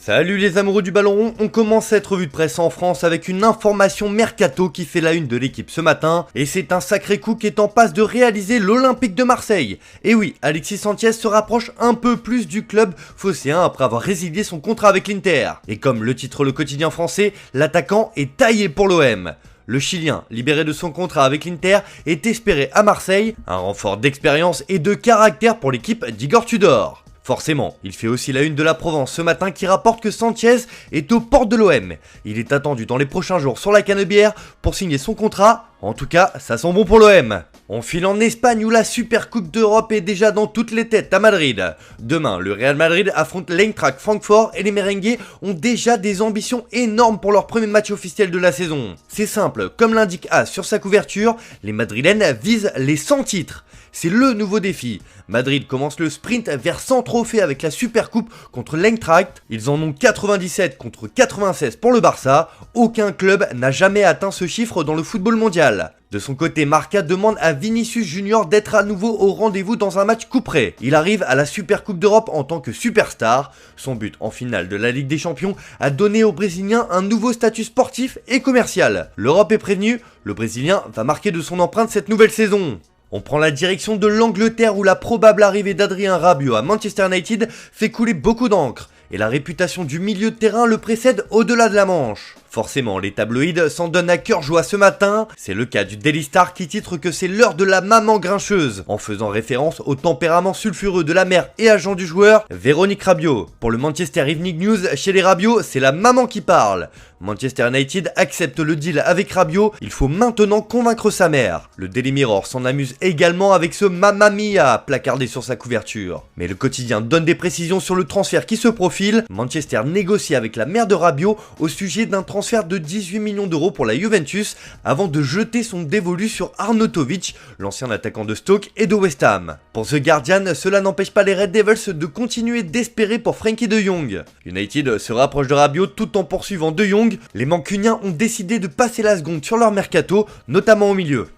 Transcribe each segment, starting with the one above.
Salut les amoureux du ballon rond, on commence cette revue de presse en France avec une information mercato qui fait la une de l'équipe ce matin, et c'est un sacré coup qui est en passe de réaliser l'Olympique de Marseille. Et oui, Alexis Sanchez se rapproche un peu plus du club phocéen après avoir résilié son contrat avec l'Inter. Et comme le titre le quotidien français, l'attaquant est taillé pour l'OM. Le Chilien, libéré de son contrat avec l'Inter, est espéré à Marseille, un renfort d'expérience et de caractère pour l'équipe d'Igor Tudor. Forcément, il fait aussi la une de la Provence ce matin qui rapporte que Sanchez est aux portes de l'OM. Il est attendu dans les prochains jours sur la Canebière pour signer son contrat. En tout cas, ça sent bon pour l'OM. On file en Espagne où la Super Coupe d'Europe est déjà dans toutes les têtes à Madrid. Demain, le Real Madrid affronte l'Eintracht Francfort et les merengues ont déjà des ambitions énormes pour leur premier match officiel de la saison. C'est simple, comme l'indique AS sur sa couverture, les Madrilènes visent les 100 titres. C'est le nouveau défi. Madrid commence le sprint vers 100 trophées avec la Super Coupe contre l'Eintracht. Ils en ont 97 contre 96 pour le Barça. Aucun club n'a jamais atteint ce chiffre dans le football mondial. De son côté, Marca demande à Vinicius Junior d'être à nouveau au rendez-vous dans un match couperé. Il arrive à la Super Coupe d'Europe en tant que superstar. Son but en finale de la Ligue des Champions a donné aux Brésiliens un nouveau statut sportif et commercial. L'Europe est prévenue, le Brésilien va marquer de son empreinte cette nouvelle saison. On prend la direction de l'Angleterre où la probable arrivée d'Adrien Rabiot à Manchester United fait couler beaucoup d'encre. Et la réputation du milieu de terrain le précède au-delà de la Manche. Forcément, les tabloïds s'en donnent à cœur joie ce matin. C'est le cas du Daily Star qui titre que c'est l'heure de la maman grincheuse, en faisant référence au tempérament sulfureux de la mère et agent du joueur, Véronique Rabiot. Pour le Manchester Evening News, chez les Rabiot, c'est la maman qui parle. Manchester United accepte le deal avec Rabiot, il faut maintenant convaincre sa mère. Le Daily Mirror s'en amuse également avec ce Mamma Mia placardé sur sa couverture. Mais le quotidien donne des précisions sur le transfert qui se profile. Manchester négocie avec la mère de Rabiot au sujet d'un transfert de 18 millions d'euros pour la Juventus avant de jeter son dévolu sur Arnautovic, l'ancien attaquant de Stoke et de West Ham. Pour The Guardian, cela n'empêche pas les Red Devils de continuer d'espérer pour Frenkie de Jong. United se rapproche de Rabiot tout en poursuivant de Jong. Les Mancuniens ont décidé de passer la seconde sur leur mercato, notamment au milieu.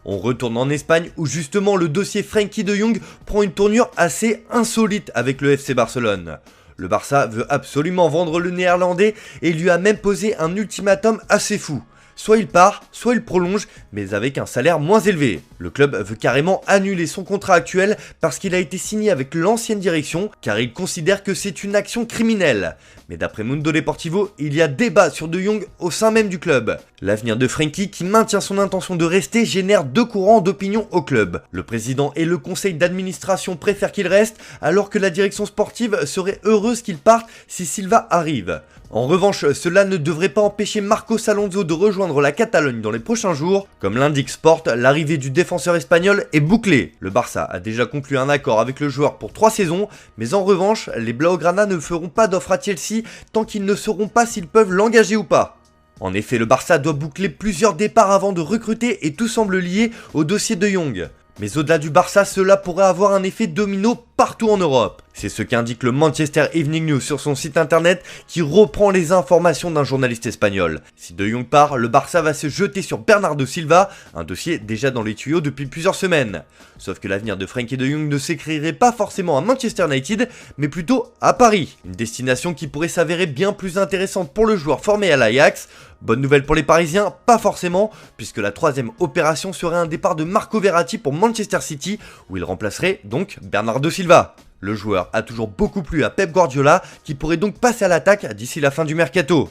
On retourne en Espagne où justement le dossier Frenkie de Jong prend une tournure assez insolite avec le FC Barcelone. Le Barça veut absolument vendre le néerlandais et lui a même posé un ultimatum assez fou. Soit il part, soit il prolonge, mais avec un salaire moins élevé. Le club veut carrément annuler son contrat actuel parce qu'il a été signé avec l'ancienne direction, car il considère que c'est une action criminelle. Mais d'après Mundo Deportivo, il y a débat sur De Jong au sein même du club. L'avenir de Frenkie, qui maintient son intention de rester, génère deux courants d'opinion au club. Le président et le conseil d'administration préfèrent qu'il reste, alors que la direction sportive serait heureuse qu'il parte si Silva arrive. En revanche, cela ne devrait pas empêcher Marcos Alonso de rejoindre la Catalogne dans les prochains jours. Comme l'indique Sport, l'arrivée du défenseur espagnol est bouclée. Le Barça a déjà conclu un accord avec le joueur pour 3 saisons, mais en revanche, les Blaugrana ne feront pas d'offre à Chelsea tant qu'ils ne sauront pas s'ils peuvent l'engager ou pas. En effet, le Barça doit boucler plusieurs départs avant de recruter et tout semble lié au dossier de Jong. Mais au-delà du Barça, cela pourrait avoir un effet domino partout en Europe. C'est ce qu'indique le Manchester Evening News sur son site internet qui reprend les informations d'un journaliste espagnol. Si De Jong part, le Barça va se jeter sur Bernardo Silva, un dossier déjà dans les tuyaux depuis plusieurs semaines. Sauf que l'avenir de Frenkie de Jong ne s'écrirait pas forcément à Manchester United, mais plutôt à Paris. Une destination qui pourrait s'avérer bien plus intéressante pour le joueur formé à l'Ajax. Bonne nouvelle pour les Parisiens, pas forcément, puisque la troisième opération serait un départ de Marco Verratti pour Manchester City, où il remplacerait donc Bernardo Silva. Le joueur a toujours beaucoup plu à Pep Guardiola, qui pourrait donc passer à l'attaque d'ici la fin du mercato.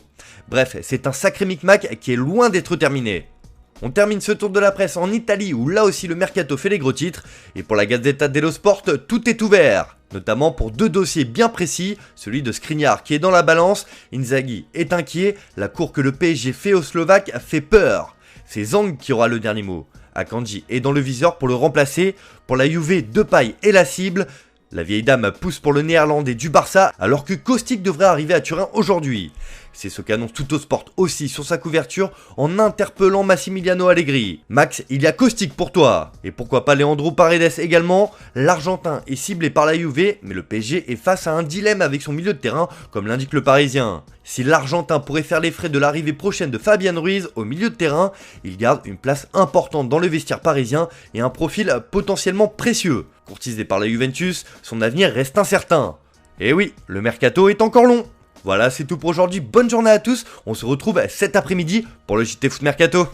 Bref, c'est un sacré micmac qui est loin d'être terminé. On termine ce tour de la presse en Italie, où là aussi le mercato fait les gros titres, et pour la Gazzetta dello Sport, tout est ouvert. Notamment pour deux dossiers bien précis, celui de Skriniar qui est dans la balance, Inzaghi est inquiet, la cour que le PSG fait aux Slovaques fait peur. C'est Zhang qui aura le dernier mot. Akanji est dans le viseur pour le remplacer, pour la Juve, Depay est la cible. La vieille dame pousse pour le néerlandais du Barça alors que Kostic devrait arriver à Turin aujourd'hui. C'est ce qu'annonce Tuttosport aussi sur sa couverture en interpellant Massimiliano Allegri. Max, il y a Kostic pour toi. Et pourquoi pas Leandro Paredes également. L'Argentin est ciblé par la Juve, mais le PSG est face à un dilemme avec son milieu de terrain, comme l'indique le Parisien. Si l'Argentin pourrait faire les frais de l'arrivée prochaine de Fabian Ruiz au milieu de terrain, il garde une place importante dans le vestiaire parisien et un profil potentiellement précieux. Courtisé par la Juventus, son avenir reste incertain. Et oui, le mercato est encore long. Voilà, c'est tout pour aujourd'hui, bonne journée à tous, on se retrouve cet après-midi pour le JT Foot Mercato.